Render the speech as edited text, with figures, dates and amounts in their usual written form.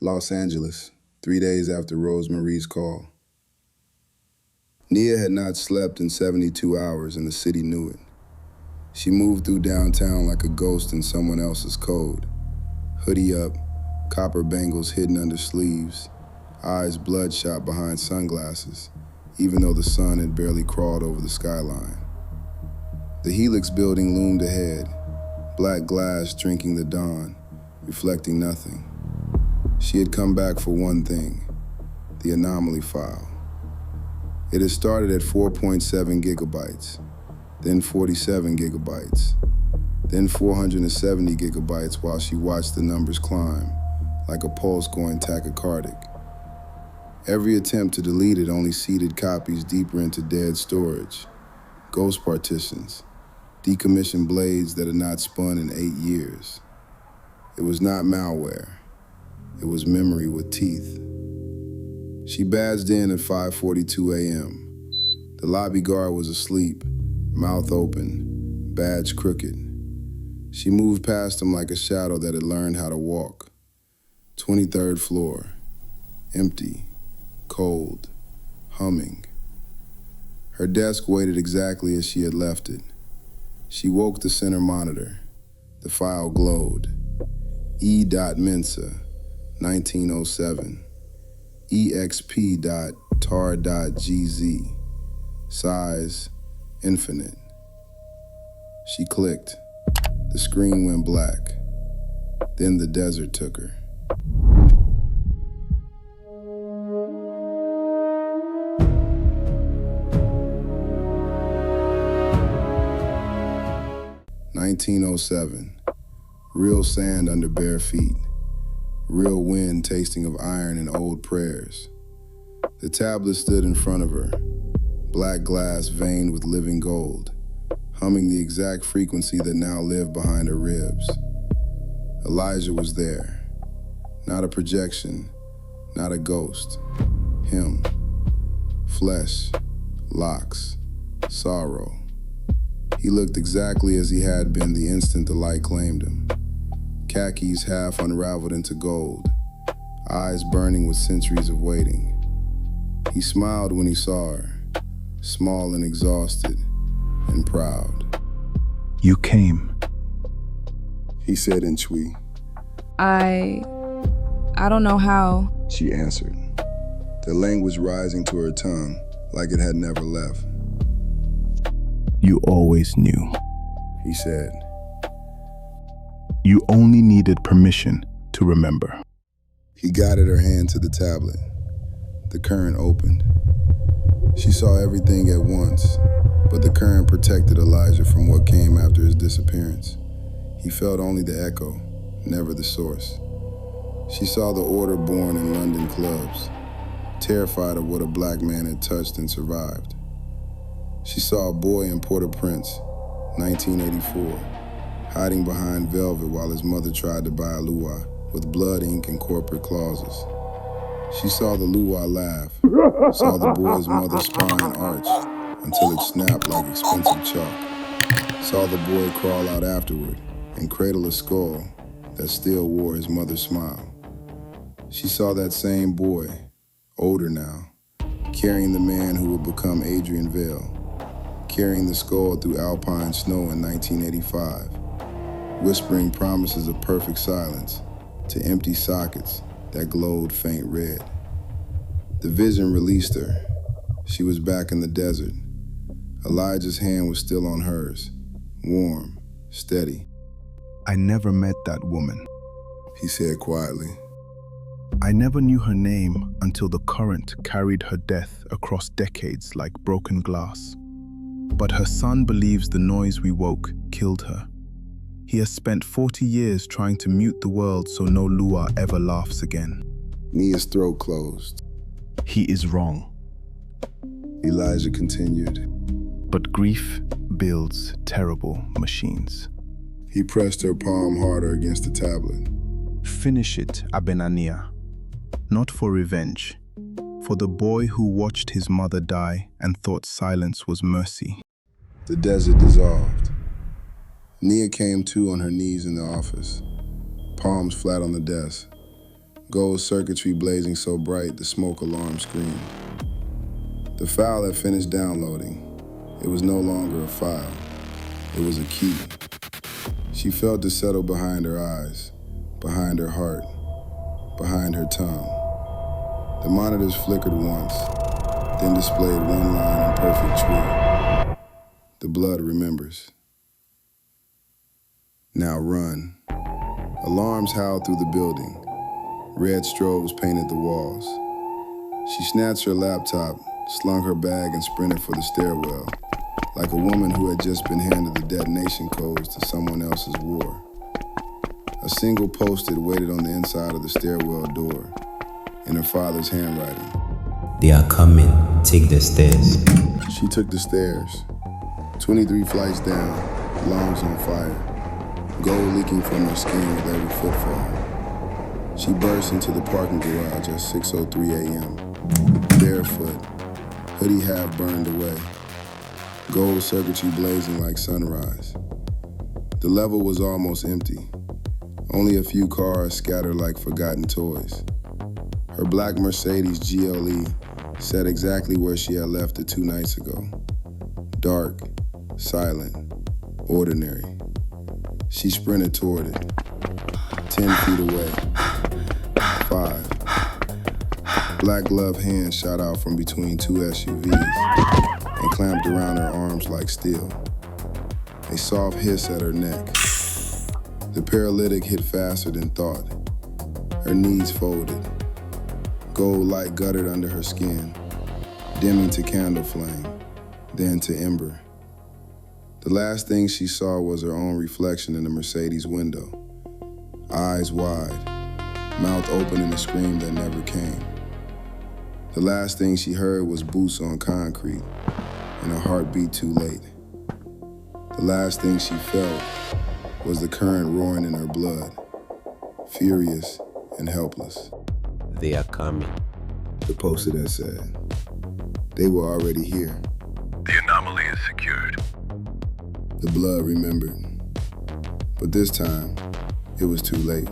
Los Angeles, 3 days after Rosemarie's call. Nia had not slept in 72 hours and the city knew it. She moved through downtown like a ghost in someone else's code. Hoodie up, copper bangles hidden under sleeves, eyes bloodshot behind sunglasses, even though the sun had barely crawled over the skyline. The Helix Building loomed ahead, black glass drinking the dawn, reflecting nothing. She had come back for one thing, the Anomaly file. It had started at 4.7 gigabytes, then 47 gigabytes, then 470 gigabytes while she watched the numbers climb, like a pulse going tachycardic. Every attempt to delete it only seeded copies deeper into dead storage, ghost partitions, decommissioned blades that had not spun in 8 years. It was not malware. It was memory with teeth. She badged in at 5:42 a.m. The lobby guard was asleep, mouth open, badge crooked. She moved past him like a shadow that had learned how to walk. 23rd floor, empty, cold, humming. Her desk waited exactly as she had left it. She woke the center monitor. The file glowed. E.Mensa, 1907. exp.tar.gz. Size, infinite. She clicked. The screen went black. Then the desert took her. "1907. Real sand under bare feet. Real wind tasting of iron and old prayers. The tablet stood in front of her, black glass veined with living gold, humming the exact frequency that now lived behind her ribs. Elijah was there. Not a projection, not a ghost. Him. Flesh, locks, sorrow. He looked exactly as he had been the instant the light claimed him. Khakis half unraveled into gold, eyes burning with centuries of waiting. He smiled when he saw her, small and exhausted and proud. "You came," he said in Twi. I don't know how. She answered, the language rising to her tongue like it had never left. "You always knew," he said. "You only needed permission to remember." He guided her hand to the tablet. The current opened. She saw everything at once, but the current protected Elijah from what came after his disappearance. He felt only the echo, never the source. She saw the order born in London clubs, terrified of what a black man had touched and survived. She saw a boy in Port-au-Prince, 1984, hiding behind velvet while his mother tried to buy a luau with blood ink and corporate clauses. She saw the luau laugh, saw the boy's mother's spine arch until it snapped like expensive chalk, saw the boy crawl out afterward and cradle a skull that still wore his mother's smile. She saw that same boy, older now, carrying the man who would become Adrian Vale, carrying the skull through alpine snow in 1985, whispering promises of perfect silence to empty sockets that glowed faint red. The vision released her. She was back in the desert. Elijah's hand was still on hers, warm, steady. "I never met that woman," he said quietly. "I never knew her name until the current carried her death across decades like broken glass. But her son believes the noise we woke killed her. He has spent 40 years trying to mute the world so no luau ever laughs again." Nia's throat closed. "He is wrong." Elijah continued. "But grief builds terrible machines." He pressed her palm harder against the tablet. "Finish it, Abenania. Not for revenge, for the boy who watched his mother die and thought silence was mercy." The desert dissolved. Nia came to on her knees in the office, palms flat on the desk. gold circuitry blazing so bright the smoke alarm screamed. The file had finished downloading. It was no longer a file. It was a key. She felt it settle behind her eyes, behind her heart, behind her tongue. The monitors flickered once, then displayed one line in perfect tree. The blood remembers. Now run. Alarms howled through the building. Red strobes painted the walls. She snatched her laptop, slung her bag, and sprinted for the stairwell, like a woman who had just been handed the detonation codes to someone else's war. A single post-it waited on the inside of the stairwell door, in her father's handwriting. They are coming. Take the stairs. She took the stairs. 23 flights down, lungs on fire, gold leaking from her skin with every footfall. She burst into the parking garage at 6:03 a.m., barefoot, hoodie half burned away, gold circuitry blazing like sunrise. The level was almost empty. Only a few cars scattered like forgotten toys. Her black Mercedes GLE sat exactly where she had left it 2 nights ago. Dark, silent, ordinary. She sprinted toward it. 10 feet away. 5. Black gloved hands shot out from between 2 SUVs and clamped around her arms like steel. A soft hiss at her neck. The paralytic hit faster than thought. Her knees folded. Gold light guttered under her skin, dimming to candle flame, then to ember. The last thing she saw was her own reflection in the Mercedes window. Eyes wide, mouth open in a scream that never came. The last thing she heard was boots on concrete and a heartbeat too late. The last thing she felt was the current roaring in her blood, furious and helpless. They are coming. The post-it had said. They were already here. The anomaly is secured. The blood remembered. But this time, it was too late.